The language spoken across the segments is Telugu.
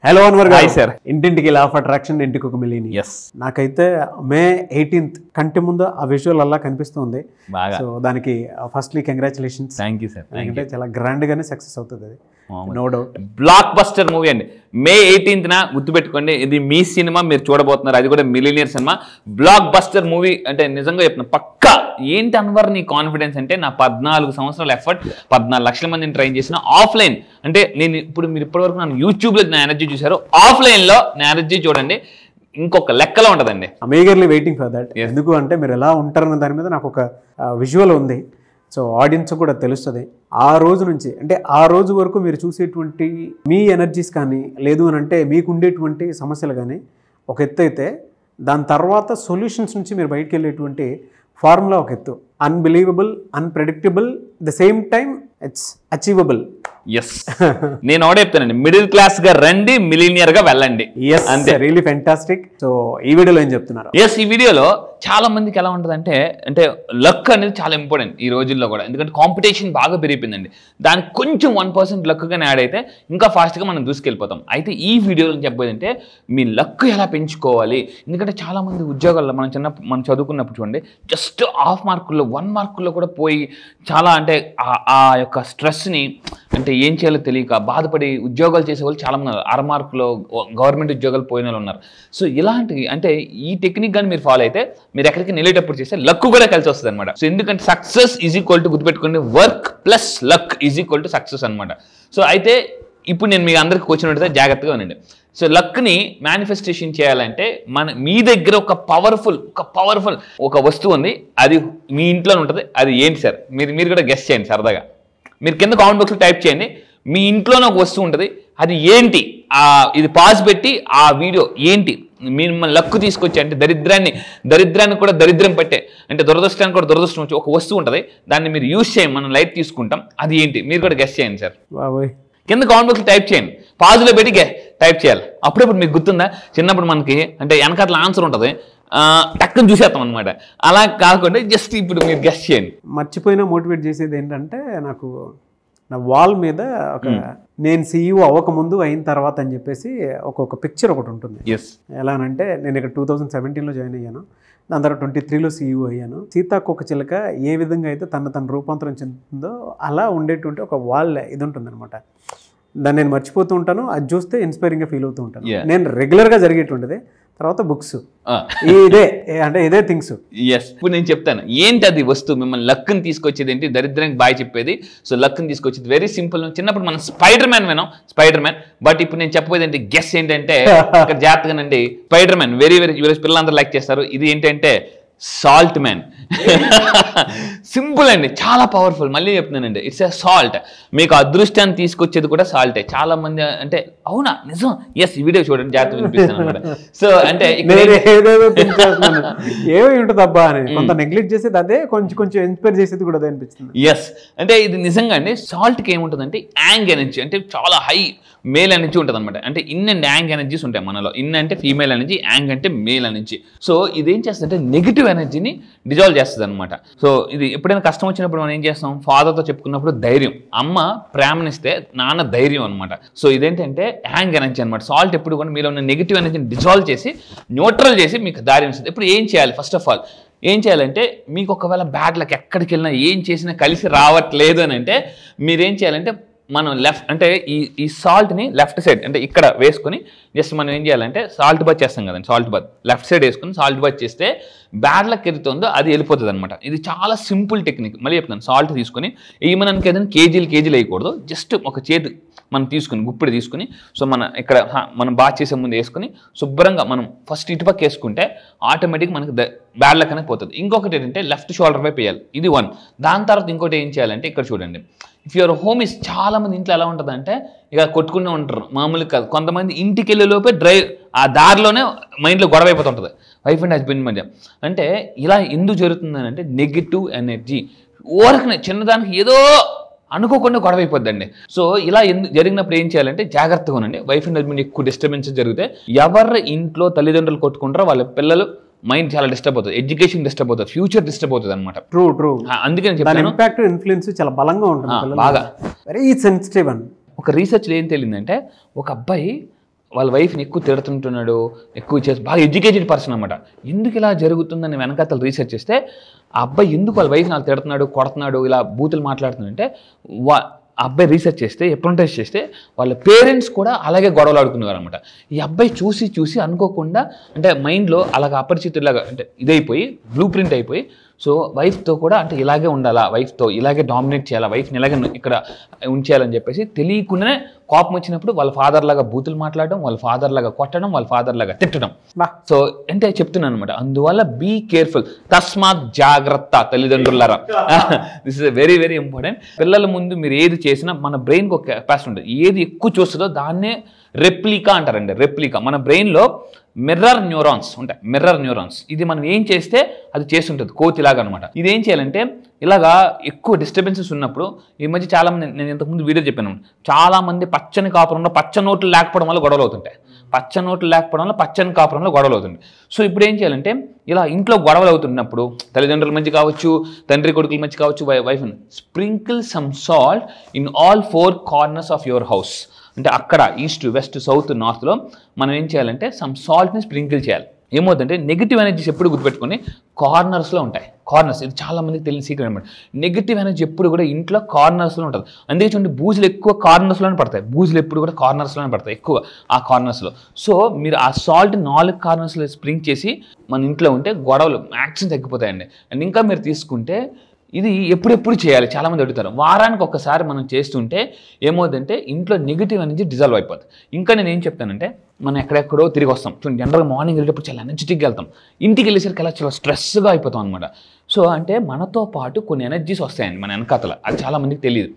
హలో అన్వర్ గారు. Hi sir. ఇంటింటికి లా ఆఫ్ అట్రాక్షన్ ఇంటికి ఒక మిలియన్. ఎస్ నాకైతే మే 18th కంటి ముందు ఆ విజువల్ అలా కనిపిస్తుంది. బాగా. సో దానికి firstly congratulations. Thank you sir. ఎందుకంటే చాలా గ్రాండ్ గానే సక్సెస్ అవుతుంది అది, no doubt. Blockbuster movie అండి. మే 18th గుర్తుపెట్టుకోండి, ఇది మీ సినిమా, మీరు చూడబోతున్నారు. అది కూడా millionaire cinema. Block buster movie అంటే నిజంగా చెప్తున్నా పక్కా. ఏంటి అన్వర్ నీ కాన్ఫిడెన్స్ అంటే, నా 14 సంవత్సరాల ఎఫర్ట్, 14 లక్షల మందిని ట్రైన్ చేసిన ఆఫ్లైన్. అంటే నేను మీరు ఇప్పటివరకు నన్ను యూట్యూబ్లో నా ఎనర్జీ చూశారు, ఆఫ్లైన్లో నా ఎనర్జీ చూడండి ఇంకొక లెక్కలో ఉంటుందండి. I'm eagerly waiting for that. ఎందుకు అంటే మీరు ఎలా ఉంటారన్న దాని మీద నాకు ఒక విజువల్ ఉంది. సో ఆడియన్స్ కూడా తెలుస్తుంది. ఆ రోజు నుంచి అంటే ఆ రోజు వరకు మీరు చూసేటువంటి మీ ఎనర్జీస్ కానీ, లేదు అని అంటే మీకు ఉండేటువంటి సమస్యలు కానీ ఒక ఎత్తు అయితే, దాని తర్వాత సొల్యూషన్స్ నుంచి మీరు బయటకు వెళ్ళేటువంటి ఫార్ములా ఒక ఎత్తు. Unbelievable, unpredictable, the same time it's achievable. Yes, నేను ఒకటే చెప్తానండి, మిడిల్ క్లాస్ గా రండి, మిలీనియర్ గా వెళ్ళండి. అంతే, రియల్లీ ఫెంటాస్టిక్. సో ఈ వీడియోలో ఏం చెప్తున్నారు? ఎస్, ఈ వీడియోలో చాలా మందికి ఎలా ఉంటుంది అంటే లక్ అనేది చాలా ఇంపార్టెంట్ ఈ రోజుల్లో కూడా. ఎందుకంటే కాంపిటీషన్ బాగా పెరిగిపోయిందండి. దానికి కొంచెం 1% లక్ గానే యాడ్ అయితే ఇంకా ఫాస్ట్గా మనం దూసుకెళ్ళిపోతాం. అయితే ఈ వీడియోలో చెప్పేది అంటే మీ లక్ ఎలా పెంచుకోవాలి. ఎందుకంటే చాలా మంది ఉద్యోగాల్లో మనం చదువుకున్నప్పుడు చూడండి, జస్ట్ హాఫ్ మార్కుల్లో 1 మార్కుల్లో కూడా పోయి చాలా అంటే ఆ యొక్క స్ట్రెస్ని అంటే ఏం చేయాలో తెలియక బాధపడి ఉద్యోగాలు చేసేవాళ్ళు చాలా మంది ఉన్నారు. 6 మార్కులో గవర్నమెంట్ ఉద్యోగాలు పోయిన వాళ్ళు ఉన్నారు. సో ఇలాంటివి అంటే ఈ టెక్నిక్ కానీ మీరు ఫాలో అయితే మీరు ఎక్కడికి నిలేటప్పుడు చేస్తే లక్ కూడా కలిసి వస్తుంది అనమాట. సో ఎందుకంటే సక్సెస్ ఈజ్ ఈక్వల్ టు, గుర్తుపెట్టుకోండి, work plus luck is equal to success అనమాట. సో అయితే ఇప్పుడు నేను మీ అందరికి క్వశ్చన్ అడిగితే జాగ్రత్తగా వినండి. సో లక్ని మేనిఫెస్టేషన్ చేయాలంటే మీ దగ్గర ఒక పవర్ఫుల్ ఒక వస్తువు ఉంది. అది మీ ఇంట్లోనే ఉంటుంది. అది ఏంటి సార్? మీరు కూడా గెస్ చేయండి సరదాగా. మీరు కింద కామెంట్ బాక్స్లో టైప్ చేయండి. మీ ఇంట్లోనే ఒక వస్తువు ఉంటుంది, అది ఏంటి? ఇది పాజ్ పెట్టి ఆ వీడియో ఏంటి మిమ్మల్ని లక్కు తీసుకొచ్చి, అంటే దరిద్రాన్ని కూడా దరిద్రం పట్టే, అంటే దురదృష్టాన్ని కూడా దురదృష్టం వచ్చి ఒక వస్తువు ఉంటుంది. దాన్ని మీరు యూజ్ చేయండి, మనం లైట్ తీసుకుంటాం. అది ఏంటి? మీరు కూడా గెస్ చేయండి సార్. కింద కామెంట్ బాక్స్లో టైప్ చేయండి, పాజులో పెట్టి టైప్ చేయాలి. అప్పుడప్పుడు మీకు గుర్తుందా, చిన్నప్పుడు మనకి అంటే వెనకాల ఆన్సర్ ఉంటుంది, టక్కుని చూసేస్తాం అనమాట. అలా కాకుండా జస్ట్ ఇప్పుడు మీరు గెస్ చేయండి. మర్చిపోయినా మోటివేట్ చేసేది ఏంటంటే, నాకు నా వాల్ మీద ఒక నేను CEO అవ్వకముందు అయిన తర్వాత అని చెప్పేసి ఒక పిక్చర్ ఒకటి ఉంటుంది. ఎలానంటే, నేను ఇక్కడ 2017లో జాయిన్ అయ్యాను, దాని తర్వాత 23లో CEO అయ్యాను. సీతాకోకచిలుక ఏ విధంగా అయితే తన రూపాంతరం చెందుతుందో అలా ఉండేటువంటి ఒక వాల్ ఇది ఉంటుంది అనమాట. దాన్ని నేను మర్చిపోతూ ఉంటాను, అది చూస్తే ఇన్స్పైరింగ్గా ఫీల్ అవుతూ ఉంటాను. నేను రెగ్యులర్గా జరిగేటువంటిది. తర్వాత బుక్స్, ఇదే థింగ్స్. ఎస్, ఇప్పుడు నేను చెప్తాను ఏంటి అది వస్తువు మిమ్మల్ని లక్ని తీసుకొచ్చేది ఏంటి, దరిద్రానికి బాయ్ చెప్పేది. సో లక్ని తీసుకొచ్చేది వెరీ సింపుల్. చిన్నప్పుడు మనం స్పైడర్ మ్యాన్. బట్ ఇప్పుడు నేను చెప్పేది ఏంటి, గెస్ ఏంటంటే, ఇక్కడ జాగ్రత్తగానండి, స్పైడర్ మ్యాన్ వెరీ పిల్లలందరూ లైక్ చేస్తారు. ఇది ఏంటంటే సాల్ట్ మ్యాన్. సింపుల్ అండి, చాలా పవర్ఫుల్. మళ్ళీ చెప్తున్నానండి, ఇట్స్ ఎ సాల్ట్. మీకు అదృష్టాన్ని తీసుకొచ్చేది కూడా సాల్టే. చాలా మంది అంటే అవునా నిజం, ఎస్ ఈ వీడియో చూడండి, జాగ్రత్త వినిపిస్తాను అనమాట. సో అంటే ఏమి ఉంటుంది అబ్బా అని కొంత నెగ్లెక్ట్ చేసేది అదే, కొంచెం ఇన్స్పైర్ చేసేది కూడా అదే అనిపిస్తుంది. ఎస్, అంటే ఇది నిజంగా అండి. సాల్ట్కి ఏముంటుందంటే యాంగ్ ఎనర్జీ, అంటే చాలా హై మేల్ ఎనర్జీ ఉంటుంది అనమాట. అంటే ఇన్ అండ్ యాంగ్ ఎనర్జీస్ ఉంటాయి మనలో. ఇన్ అంటే ఫీమేల్ ఎనర్జీ, యాంగ్ అంటే మేల్ ఎనర్జీ. సో ఇదేం చేస్తుందంటే నెగిటివ్ ఎనర్జీని డిజాల్వ్ చేస్తుంది అనమాట. సో ఇది ఎప్పుడైనా కష్టం వచ్చినప్పుడు మనం ఏం చేస్తాం, ఫాదర్తో చెప్పుకున్నప్పుడు ధైర్యం, అమ్మ ప్రేమనిస్తే నాన్న ధైర్యం అనమాట. సో ఇదేంటంటే యాంగ్ ఎనర్జీ అనమాట. సాల్ట్ ఎప్పుడు కూడా మీలో ఉన్న నెగిటివ్ ఎనర్జీని డిజాల్వ్ చేసి న్యూట్రల్ చేసి మీకు దారి ఇస్తుంది. ఇప్పుడు ఏం చేయాలి? ఫస్ట్ ఆఫ్ ఆల్ ఏం చేయాలంటే, మీకు ఒకవేళ బ్యాడ్ లక్ ఎక్కడికి వెళ్ళినా ఏం చేసినా కలిసి రావట్లేదు అని అంటే మీరేం చేయాలంటే, మనం అంటే ఈ సాల్ట్ని లెఫ్ట్ సైడ్ అంటే ఇక్కడ వేసుకొని జస్ట్ మనం ఏం చేయాలంటే సాల్ట్ బాత్ చేస్తాం కదండి, సాల్ట్ బాత్ లెఫ్ట్ సైడ్ వేసుకొని సాల్ట్ బాత్ చేస్తే బ్యాడ్ లక్ ఎదుగుతుందో అది వెళ్ళిపోతుంది అనమాట. ఇది చాలా సింపుల్ టెక్నిక్. మళ్ళీ చెప్తాను, సాల్ట్ తీసుకొని ఏమనకి ఏదైనా కేజీలు వేయకూడదు. జస్ట్ ఒక చేతి మనం తీసుకుని గుప్పిడి తీసుకుని, సో ఇక్కడ మనం బాత్ చేసే ముందు వేసుకొని శుభ్రంగా మనం ఫస్ట్ ఇటుపక్క వేసుకుంటే ఆటోమేటిక్ మనకి బ్యాడ్ లక్ అనేది పోతుంది. ఇంకొకటి ఏంటంటే లెఫ్ట్ షోల్డర్ వైపు వేయాలి, ఇది 1. దాని తర్వాత ఇంకోటి ఏం చేయాలంటే, ఇక్కడ చూడండి, ఇఫ్ యువర్ హోమ్ ఇస్, చాలా మంది ఇంట్లో ఎలా ఉంటుందంటే ఇక కొట్టుకునే ఉంటారు, మామూలుగా కాదు. కొంతమంది ఇంటికి వెళ్ళే లోపే ఆ దారిలోనే మైండ్లో గొడవ అయిపోతుంటుంది వైఫ్ అండ్ హస్బెండ్ మధ్య. అంటే ఇలా ఎందుకు జరుగుతుందని అంటే, నెగిటివ్ ఎనర్జీ ఓరకనే చిన్నదానికి ఏదో అనుకోకుండా గొడవ అయిపోద్దండి. సో ఇలా జరిగినప్పుడు ఏం చేయాలంటే జాగ్రత్తగా ఉండండి. వైఫ్ అండ్ హస్బెండ్ ఎక్కువ డిస్టర్బెన్సెస్ జరిగితే, ఎవరి ఇంట్లో తల్లిదండ్రులు కొట్టుకుంటారో వాళ్ళ పిల్లలు మైండ్ చాలా డిస్టర్బ్ అవుతుంది, ఎడ్యుకేషన్ డిస్టర్బ్ అవుతుంది, ఫ్యూచర్ డిస్టర్బ్ అవుతుంది అనమాట. ట్రూ. అందుకే చెప్పాను, ఇంపాక్ట్ ఇన్ఫ్లుయెన్స్ చాలా బలంగా ఉంటుంది, బాగా వెరీ సెన్సిటివ్ అని. ఒక రీసెర్చ్లో ఏం తెలియదంటే, ఒక అబ్బాయి వాళ్ళ వైఫ్ని ఎక్కువ తిడుతుంటున్నాడు, ఎక్కువ చేసి బాగా ఎడ్యుకేటెడ్ పర్సన్ అనమాట. ఎందుకు ఇలా జరుగుతుందని వెనకాతలు రీసెర్చ్ చేస్తే ఆ అబ్బాయి ఎందుకు వాళ్ళ వైఫ్ని అలా తిడుతున్నాడు, కొడుతున్నాడు, ఇలా బూతులు మాట్లాడుతున్నాడంటే ఆ అబ్బాయి రీసెర్చ్ చేస్తే, అప్రెంటిస్ చేస్తే వాళ్ళ పేరెంట్స్ కూడా అలాగే గొడవలు ఆడుకునేవారు అనమాట. ఈ అబ్బాయి చూసి అనుకోకుండా అంటే మైండ్లో అలాగ అపరిచితులాగా అంటే ఇదైపోయి బ్లూ ప్రింట్ అయిపోయి సో వైఫ్తో కూడా అంటే ఇలాగే ఉండాలా, వైఫ్తో ఇలాగే డామినేట్ చేయాలా, వైఫ్ని ఇలాగే ఇక్కడ ఉంచేయాలని చెప్పేసి తెలియకుండానే కోపం వచ్చినప్పుడు వాళ్ళ ఫాదర్ లాగా బూతులు మాట్లాడడం, వాళ్ళ ఫాదర్ లాగా కొట్టడం, వాళ్ళ ఫాదర్ లాగా తిట్టడం. సో అంటే చెప్తున్నాను అనమాట. అందువల్ల బీ కేర్ఫుల్, తస్మాత్ జాగ్రత్త తల్లిదండ్రులారా. This is very very important. పిల్లల ముందు మీరు ఏది చేసినా మన బ్రెయిన్కి ఒక కెపాసిటీ ఉంటుంది. ఏది ఎక్కువ చూస్తుందో దాన్నే రెప్లికా అంటారండి. రెప్లికా మన బ్రెయిన్లో మిర్రర్ న్యూరాన్స్ ఉంటాయి. మిర్రర్ న్యూరాన్స్ ఇది మనం ఏం చేస్తే అది చేస్తుంటుంది, కోతిలాగా అనమాట. ఇది ఏం చేయాలంటే ఇలాగా ఎక్కువ డిస్టర్బెన్సెస్ ఉన్నప్పుడు ఈ మధ్య చాలామంది, నేను ఇంతకుముందు వీడియో చెప్పాను, చాలామంది పచ్చని కాపురంలో పచ్చ నోట్లు లేకపోవడం వల్ల గొడవలు అవుతుంటాయి. పచ్చ నోట్లు లేకపోవడం వల్ల పచ్చని కాపురంలో గొడవలు అవుతుంది. సో ఇప్పుడు ఏం చేయాలంటే ఇలా ఇంట్లో గొడవలు అవుతున్నప్పుడు తల్లిదండ్రుల మధ్య కావచ్చు, తండ్రి కొడుకుల మధ్య కావచ్చు, wife sprinkle some salt in all 4 corners of your house. అంటే అక్కడ ఈస్ట్, వెస్ట్, సౌత్, నార్త్లో మనం ఏం చేయాలంటే సమ్ సాల్ట్ని స్ప్రింకిల్ చేయాలి. ఏమవుతుందంటే నెగిటివ్ ఎనర్జీస్ ఎప్పుడు గుర్తుపెట్టుకొని కార్నర్స్లో ఉంటాయి. కార్నర్స్ ఇది చాలా మందికి తెలియని సీక్రెట్ అనమాట. నెగిటివ్ ఎనర్జీ ఎప్పుడు కూడా ఇంట్లో కార్నర్స్లో ఉంటుంది. అందుకే చూడండి బూజులు ఎక్కువ కార్నర్స్లోనే పడతాయి. బూజులు ఎప్పుడు కూడా కార్నర్స్లోనే పడతాయి, ఎక్కువ ఆ కార్నర్స్లో. సో మీరు ఆ సాల్ట్ 4 కార్నర్స్లో స్ప్రింక్ చేసి మన ఇంట్లో ఉంటే గొడవలు మ్యాక్సిమం తగ్గిపోతాయండి. అండ్ ఇంకా మీరు తీసుకుంటే ఇది ఎప్పుడెప్పుడు చేయాలి చాలామంది అడుగుతారు. వారానికి ఒక్కసారి మనం చేస్తుంటే ఏమవుతుందంటే ఇంట్లో నెగిటివ్ ఎనర్జీ డిజాల్వ్ అయిపోతుంది. ఇంకా నేను ఏం చెప్తానంటే మనం ఎక్కడెక్కడో తిరిగి వస్తాం చూడండి. జనరల్గా మార్నింగ్ వెళ్ళేటప్పుడు చాలా ఎనర్జెటిక్గా వెళ్తాం, ఇంటికి వెళ్ళేసరికి అలా చాలా స్ట్రెస్గా అయిపోతాం అనమాట. సో అంటే మనతో పాటు కొన్ని ఎనర్జీస్ వస్తాయండి మన వెనకాతల, అది చాలామందికి తెలియదు.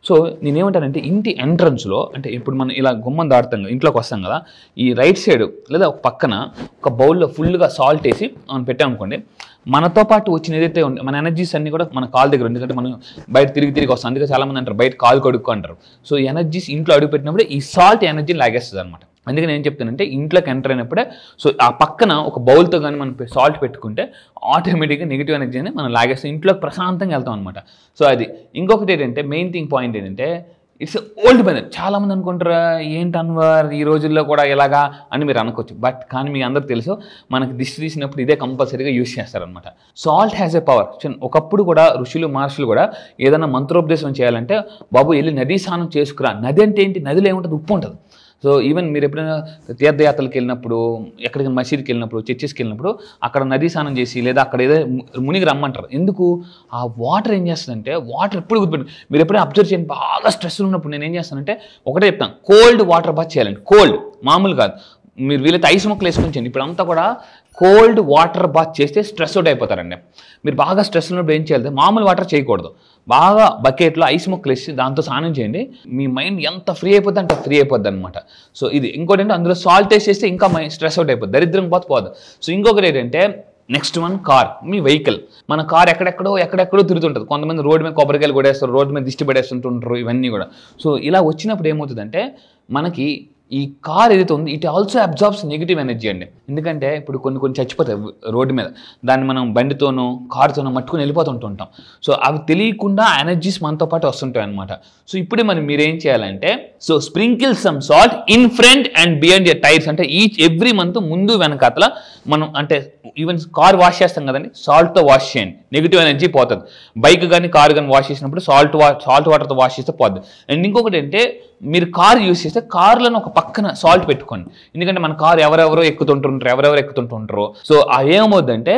సో నేనేమంటానంటే ఇంటి ఎంట్రన్స్లో అంటే ఇప్పుడు మనం ఇలా గుమ్మం దాటుతాం కదా, ఇంట్లోకి వస్తాం కదా, ఈ రైట్ సైడ్ లేదా ఒక పక్కన ఒక బౌల్లో ఫుల్గా సాల్ట్ వేసి మనం పెట్టామనుకోండి, మనతో పాటు వచ్చిన ఏదైతే మన ఎనర్జీస్ అన్ని కూడా మన కాలు దగ్గర, ఎందుకంటే మనం బయట తిరిగి వస్తాం. అందుకే చాలామంది అంటారు బయట కాలు కడుక్కో అంటారు. సో ఎనర్జీస్ ఇంట్లో అడుగు పెట్టినప్పుడు ఈ సాల్ట్ ఎనర్జీని లాగేస్తుంది అనమాట. అందుకే నేను చెప్తానంటే ఇంట్లోకి ఎంటర్ అయినప్పుడే సో ఆ పక్కన ఒక బౌల్తో కానీ మనం సాల్ట్ పెట్టుకుంటే ఆటోమేటిక్గా నెగిటివ్ ఎనర్జీని మనం లాగేస్తాం, ఇంట్లోకి ప్రశాంతంగా వెళ్తాం అనమాట. సో అది ఇంకొకటి ఏంటంటే మెయిన్ థింగ్ పాయింట్ ఏంటంటే ఇట్స్ ఓల్డ్ మెథడ్. చాలామంది అనుకుంటారా ఏంటి అన్వర్ ఈ రోజుల్లో కూడా ఇలాగా అని మీరు అనుకోవచ్చు. బట్ కానీ మీకు అందరికి తెలుసు మనకి దిష్టి తీసినప్పుడు ఇదే కంపల్సరీగా యూజ్ చేస్తారనమాట. Salt has a power. ఒకప్పుడు కూడా ఋషులు మహర్షులు కూడా ఏదైనా మంత్రోపదేశం చేయాలంటే బాబు వెళ్ళి నదీ స్నానం చేసుకురా. నది అంటే ఏంటి? నదిలో ఏముంటుంది? ఉప్పు ఉంటుంది. సో ఈవెన్ మీరు ఎప్పుడైనా తీర్థయాత్రలకు వెళ్ళినప్పుడు, ఎక్కడికి మసీద్కి వెళ్ళినప్పుడు, చర్చెస్కి వెళ్ళినప్పుడు అక్కడ నదీ స్నానం చేసి లేదా అక్కడ ఏదో మునిగి రమ్మంటారు. ఎందుకు? ఆ వాటర్ ఏం చేస్తుందంటే, వాటర్ ఎప్పుడు గుర్తుపెట్టు, మీరు ఎప్పుడైనా అబ్జర్వ్ చేయండి, బాగా స్ట్రెస్ ఉన్నప్పుడు నేను ఏం చేస్తానంటే ఒకటే చెప్తాను, కోల్డ్ వాటర్ బాత్ చేయాలండి. కోల్డ్ మామూలు కాదు, మీరు వీలైతే ఐస్ ముక్కలు వేసుకొని చేయండి. ఇప్పుడు అంతా కూడా కోల్డ్ వాటర్ బాత్ చేస్తే స్ట్రెస్ అవుట్ అయిపోతారండి. మీరు బాగా స్ట్రెస్ ఉన్నప్పుడు ఏం చేయాలి? మామూలు వాటర్ చేయకూడదు, బాగా బకెట్లో ఐస్ ముక్కలు వేసి దాంతో స్నానం చేయండి. మీ మైండ్ ఎంత ఫ్రీ అయిపోద్ది అంటే ఫ్రీ అయిపోద్ది అనమాట. సో ఇది ఇంకోటి అంటే అందులో సాల్ట్ వేసి చేస్తే ఇంకా స్ట్రెస్ అవుట్ అయిపోద్ది, దరిద్రం పోదు. సో ఇంకొకటి ఏంటంటే నెక్స్ట్ వన్ కార్, మీ వెహికల్. మన కార్ ఎక్కడెక్కడో తిరుగుతుంటుంది. కొంతమంది రోడ్డు మీద కొబ్బరికాయలు కొడేస్తారు, రోడ్డు మీద దిష్టి పడేస్తుంటుంటారు, ఇవన్నీ కూడా. సో ఇలా వచ్చినప్పుడు ఏమవుతుందంటే మనకి ఈ కార్ ఏదైతే ఉంది it also absorbs negative energy అండి. ఎందుకంటే ఇప్పుడు కొన్ని చచ్చిపోతాయి రోడ్డు మీద, దాన్ని మనం బండితోనో కారుతోనో మట్టుకుని వెళ్ళిపోతుంటుంటాం. సో అవి తెలియకుండా ఎనర్జీస్ మనతో పాటు వస్తుంటాయి అనమాట. సో ఇప్పుడే మనం మీరేం చేయాలంటే so sprinkle some salt in front and behind your tyres. అంటే ఎవ్రీ మంత్ ముందు వెనకాతల మనం అంటే ఈవెన్ కార్ వాష్ చేస్తాం కదండి, సాల్ట్తో వాష్ చేయండి, నెగిటివ్ ఎనర్జీ పోతుంది. బైక్ కానీ కారు కానీ వాష్ చేసినప్పుడు సాల్ట్ వాటర్తో వాష్ చేస్తే పోద్ది. అండ్ ఇంకొకటి అంటే మీరు కార్ యూస్ చేస్తే కార్లను ఒక పక్కన సాల్ట్ పెట్టుకోండి. ఎందుకంటే మన కారు ఎవరెవరో ఎక్కుతుంటుంటారో. సో ఏమవుతుందంటే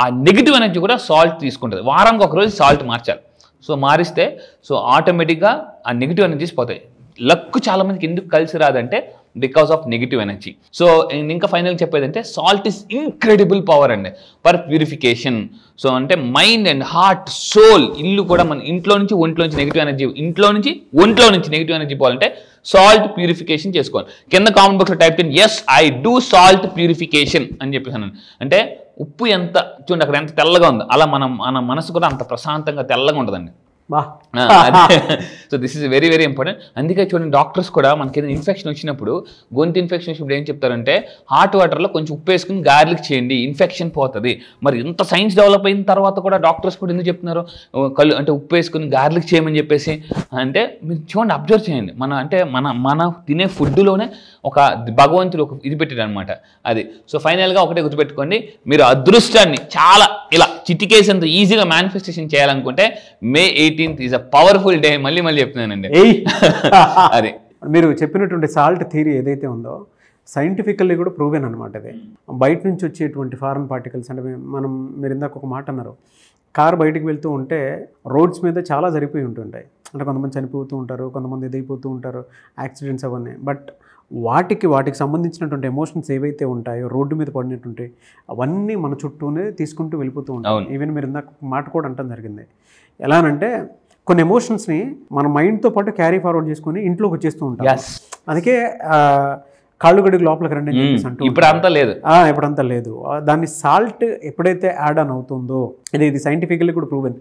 ఆ నెగిటివ్ ఎనర్జీ కూడా సాల్ట్ తీసుకుంటుంది. వారానికి ఒక రోజు సాల్ట్ మార్చాలి. సో మారిస్తే సో ఆటోమేటిక్గా ఆ నెగిటివ్ ఎనర్జీస్ పోతాయి. లక్ చాలా మందికి ఎందుకు కలిసి రాదంటే because of negative energy. So ఇంకా ఫైనల్ చెప్పేదంటే సాల్ట్ ఈస్ ఇన్క్రెడిబుల్ పవర్ అండి ఫర్ ప్యూరిఫికేషన్. సో అంటే మైండ్ అండ్ హార్ట్, సోల్, ఇల్లు కూడా మన ఇంట్లో నుంచి ఒంట్లోంచి నెగిటివ్ ఎనర్జీ, ఒంట్లో నుంచి నెగిటివ్ ఎనర్జీ పోవాలంటే సాల్ట్ ప్యూరిఫికేషన్ చేసుకోవాలి. కింద కామెంట్ బాక్స్లో టైప్ చేయండి yes I do salt purification అని చెప్పేసాను. అంటే ఉప్పు ఎంత చూడండి అక్కడ ఎంత తెల్లగా ఉంది, అలా మన మనసు కూడా అంత ప్రశాంతంగా తెల్లగా ఉంటుందండి. So this is very very important. అందుకే చూడండి డాక్టర్స్ కూడా మనకి ఏదైనా ఇన్ఫెక్షన్ వచ్చినప్పుడు, గొంతు ఇన్ఫెక్షన్ వచ్చినప్పుడు ఏం చెప్తారంటే హాట్ వాటర్లో కొంచెం ఉప్పు వేసుకుని గార్లిక్ చేయండి, ఇన్ఫెక్షన్ పోతుంది. మరి ఇంత సైన్స్ డెవలప్ అయిన తర్వాత కూడా డాక్టర్స్ కూడా ఎందుకు చెప్తున్నారు కళ్ళు అంటే ఉప్పు వేసుకుని గార్లిక్ చేయమని చెప్పేసి? అంటే మీరు చూడండి, అబ్జర్వ్ చేయండి, మన తినే ఫుడ్లోనే ఒక భగవంతుడు ఒక ఇది పెట్టాడు అనమాట అది. సో ఫైనల్గా ఒకటే గుర్తుపెట్టుకోండి, మీరు అదృష్టాన్ని చాలా ఇలా చిటికేసేంత ఈజీగా మేనిఫెస్టేషన్ చేయాలనుకుంటే May 18th is a powerful day. మళ్ళీ చెప్తున్నానండి అది. మీరు చెప్పినటువంటి సాల్ట్ థియరీ ఏదైతే ఉందో సైంటిఫికల్లీ కూడా ప్రూవెన్ అనమాట. ఇది బయట నుంచి వచ్చేటువంటి ఫారెన్ పార్టికల్స్ అంటే మీరు ఇందాక ఒక మాట అన్నారు, కార్ బయటికి వెళ్తూ ఉంటే రోడ్స్ మీద చాలా జరిగిపోయి ఉంటుంటాయి. అంటే కొంతమంది చనిపోతూ ఉంటారు, కొంతమంది ఇదైపోతూ ఉంటారు, యాక్సిడెంట్స్ అవన్నీ. బట్ వాటికి సంబంధించినటువంటి ఎమోషన్స్ ఏవైతే ఉంటాయో రోడ్డు మీద పడినటువంటి అవన్నీ మన చుట్టూనే తీసుకుంటూ వెళ్ళిపోతూ ఉంటాయి. ఈవెన్ మీరు ఇందాక మాట కూడా అంటం జరిగింది. ఎలానంటే కొన్ని ఎమోషన్స్ని మన మైండ్తో పాటు క్యారీ ఫార్వర్డ్ చేసుకుని ఇంట్లోకి వచ్చేస్తూ ఉంటాం. అందుకే కాళ్ళు గడికి లోపలికి రండి అని చెప్పేసి అంటూ ఇప్పుడంతా లేదు. దాన్ని సాల్ట్ ఎప్పుడైతే యాడ్ ఆన్ అవుతుందో, ఇది సైంటిఫికల్లీ కూడా ప్రూవెన్,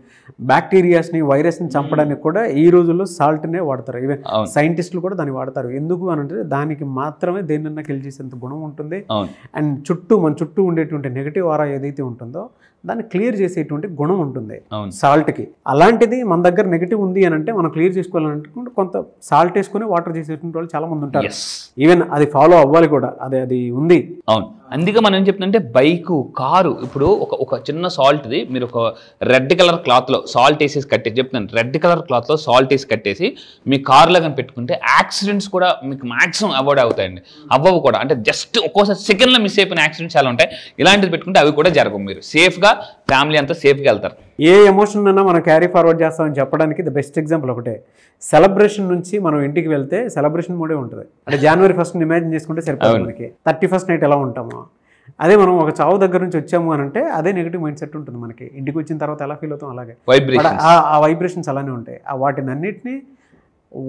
బ్యాక్టీరియాస్ని వైరస్ని చంపడానికి కూడా ఈ రోజుల్లో సాల్ట్నే వాడతారు. ఈవెన్ సైంటిస్టులు కూడా దాన్ని వాడతారు. ఎందుకు అని అంటే దానికి మాత్రమే దేన్నన్నా కిల్ చేసేంత గుణం ఉంటుంది. అండ్ మన చుట్టూ ఉండేటువంటి నెగిటివ్ ఆరా ఏదైతే ఉంటుందో దాన్ని క్లియర్ చేసేటువంటి గుణం ఉంటుంది సాల్ట్కి. అలాంటిది మన దగ్గర నెగిటివ్ ఉంది అని అంటే మనం క్లియర్ చేసుకోవాలంటే కొంత సాల్ట్ వేసుకుని వాటర్ చేసేటువంటి వాళ్ళు చాలా మంది ఉంటారు. ఈవెన్ అది ఫాలో అవ్వాలి కూడా, అది ఉంది. అవును, అందుకే మనం ఏం చెప్తుందంటే బైకు, కారు, ఇప్పుడు ఒక చిన్న సాల్ట్ది మీరు ఒక రెడ్ కలర్ క్లాత్లో సాల్ట్ వేసేసి కట్టేసి, చెప్తున్నాను రెడ్ కలర్ క్లాత్లో సాల్ట్ వేసి కట్టేసి మీ కార్లో కానీ పెట్టుకుంటే యాక్సిడెంట్స్ కూడా మీకు మ్యాక్సిమం అవాయిడ్ అవుతాయండి. అవ్వవు కూడా, అంటే జస్ట్ ఒక్కోసారి సెకండ్లో మిస్ అయిపోయిన యాక్సిడెంట్స్ చాలా ఉంటాయి. ఇలాంటిది పెట్టుకుంటే అవి కూడా జరగవు. మీరు సేఫ్గా ఫ్యామిలీ అంతా సేఫ్గా వెళ్తారు. ఏ ఎమోషన్ అన్నా మనం క్యారీ ఫార్వర్డ్ చేస్తామని చెప్పడానికి ద బెస్ట్ ఎగ్జాంపుల్ ఒకటే. సెలబ్రేషన్ నుంచి మనం ఇంటికి వెళ్తే సెలబ్రేషన్ మోడే ఉంటుంది. అంటే January 1st ఇమాజిన్ చేసుకుంటే సరిపోతుంది మనకి. 31st నైట్ ఎలా ఉంటామో అదే మనం ఒక చావు దగ్గర నుంచి వచ్చాము అని అంటే అదే నెగిటివ్ మైండ్ సెట్ ఉంటుంది మనకి. ఇంటికి వచ్చిన తర్వాత ఎలా ఫీల్ అవుతాం అలాగే ఆ వైబ్రేషన్స్ అలానే ఉంటాయి. వాటిని అన్నిటినీ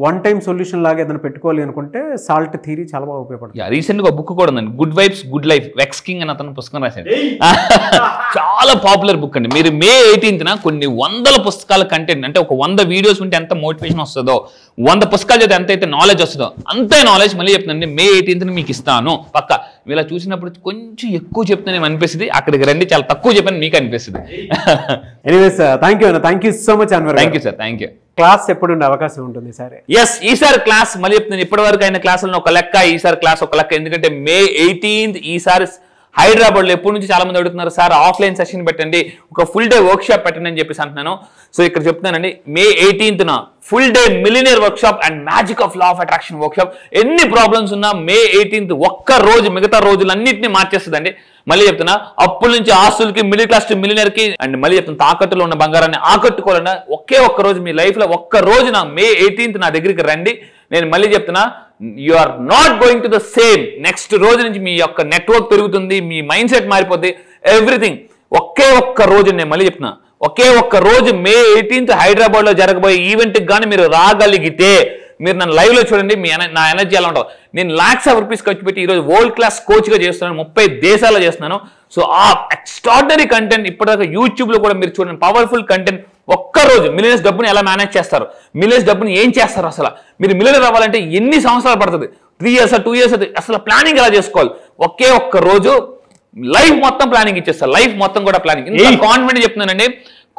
వన్ టైమ్ సొల్యూషన్ లాగా ఏదైనా పెట్టుకోవాలి అనుకుంటే సాల్ట్ థియరీ చాలా బాగా ఉపయోగపడుతుంది. రీసెంట్గా ఒక బుక్ కూడా ఉందండి, good vibes good life, vex king అని అతను పుస్తకం రాశాడు. చాలా పాపులర్ బుక్ అండి. మీరు May 18th కొన్ని 100 పుస్తకాల కంటెంట్, అంటే ఒక 100 వీడియోస్ ఉంటే ఎంత మోటివేషన్ వస్తుందో, 100 పుస్తకాలు చదివితే ఎంత అయితే నాలెడ్జ్ వస్తుందో అంతే నాలెడ్జ్ మళ్ళీ చెప్తుందండి May 18th మీకు ఇస్తాను పక్క. ఇలా చూసినప్పుడు కొంచెం ఎక్కువ చెప్తానే అనిపిస్తుంది, అక్కడికి రండి చాలా తక్కువ చెప్పని మీకు అనిపిస్తుంది. Anyways thank you so much Anwar. Thank you sir, thank you. Class ఎప్పుడు ఉండే అవకాశం ఉంటుంది సార్? ఎస్, ఈసారి క్లాస్ మళ్ళీ చెప్తున్నాను, ఇప్పటి వరకు అయిన క్లాసులను ఒక లెక్క, ఈసారి క్లాస్ ఒక లెక్క. ఎందుకంటే May 18th ఈసారి హైదరాబాద్లో ఎప్పటి నుంచి చాలా మంది అడుగుతున్నారు, సార్ ఆఫ్లైన్ సెషన్ పెట్టండి, ఒక ఫుల్ డే వర్క్ షాప్ పెట్టండి అని చెప్పేసి అంటున్నాను. సో ఇక్కడ చెప్తున్నానండి, May 18th full day millionaire work shop and magic of law of attraction work shop. ఎన్ని ప్రాబ్లమ్స్ ఉన్నా May 18th ఒక్క రోజు మిగతా రోజులన్నింటినీ మార్చేస్తుందండి. మళ్ళీ చెప్తున్నా, అప్పుల నుంచి ఆస్తులకి, మిడిల్ క్లాస్ టు మిలినియర్ కి, అండ్ మళ్ళీ చెప్తున్నా తాకట్టులో ఉన్న బంగారాన్ని ఆకట్టుకోవాలన్నా ఒక్క రోజు మీ లైఫ్ లో ఒక్క రోజు May 18th నా దగ్గరికి రండి. నేను మళ్ళీ చెప్తున్నా, you are not going to the same. Next రోజు నుంచి మీ యొక్క నెట్వర్క్ పెరుగుతుంది, మీ మైండ్ సెట్ మారిపోద్ది, ఎవ్రీథింగ్. ఒక్క రోజు, నేను మళ్ళీ చెప్తున్నా, ఒక్క రోజు May 18th హైదరాబాద్ లో జరగబోయే ఈవెంట్కి కానీ మీరు రాగలిగితే, మీరు నన్ను లైవ్ లో చూడండి, నా ఎనర్జీ ఎలా ఉంటుంది. నేను lakhs of rupees ఖర్చు పెట్టి ఈరోజు వరల్డ్ క్లాస్ కోచ్గా చేస్తున్నాను, 30 దేశాల్లో చేస్తున్నాను. సో ఆ ఎక్స్ట్రాడినరీ కంటెంట్ ఇప్పటిదాకా యూట్యూబ్ లో కూడా మీరు చూడండి, పవర్ఫుల్ కంటెంట్. ఒక్కరోజు మిలియనర్స్ డబ్బుని ఎలా మేనేజ్ చేస్తారు, మిలియనర్స్ డబ్బుని ఏం చేస్తారు, అసలు మీరు మిలియనర్ అవ్వాలంటే ఎన్ని సంవత్సరాలు పడుతుంది, 3 years 2 years, అసలు ప్లానింగ్ ఎలా చేసుకోవాలి. ఒక్క రోజు లైఫ్ మొత్తం ప్లానింగ్ ఇచ్చేస్తారు, లైఫ్ మొత్తం కూడా ప్లానింగ్. ఇంత కాన్ఫిడెంట్ చెప్తున్నానండి,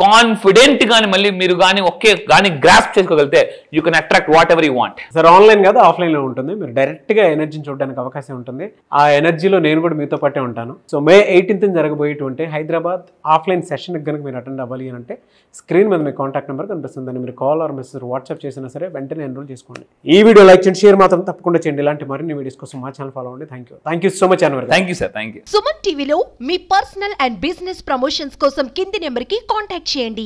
కాన్ఫిడెంట్ గాని మళ్ళీ మీరు కానీ గ్రాస్ప్ చేసుకోగలిగితే you can attract what ever you want. Sir online కాదు ఆఫ్లైన్ లో ఉంటుంది, మీరు డైరెక్ట్ గా ఎనర్జీని చూడడానికి అవకాశం ఉంటుంది. ఆ ఎనర్జీలో నేను కూడా మీతో పాటే ఉంటాను. సో May 18th జరగబోయేటువంటి హైదరాబాద్ ఆఫ్లైన్ సెషన్ కనుక మీరు అటెండ్ అవ్వాలి అని అంటే స్క్రీన్ మీద మీ కాంటాక్ట్ నెంబర్ కనిపిస్తుందని మీరు కాల్ ఆర్ మెసేజ్ వాట్సాప్ చేసినా సరే వెంటనే ఎన్రోల్ చేసుకోండి. ఈ వీడియో లైక్ చేయండి, షేర్ మాత్రం తప్పకుండా చేయండి. ఇలాంటి మరిన్ని వీడియోస్ కోసం మా ఛానల్ ఫాలో అవ్వండి. Thank you so much Anwar. Thank you sir, thank you. Suman టీవీలో మీ పర్సనల్ అండ్ బిజినెస్ ప్రమోషన్స్ కోసం కింది నెంబర్ కి కాంటాక్ట్ చేయండి.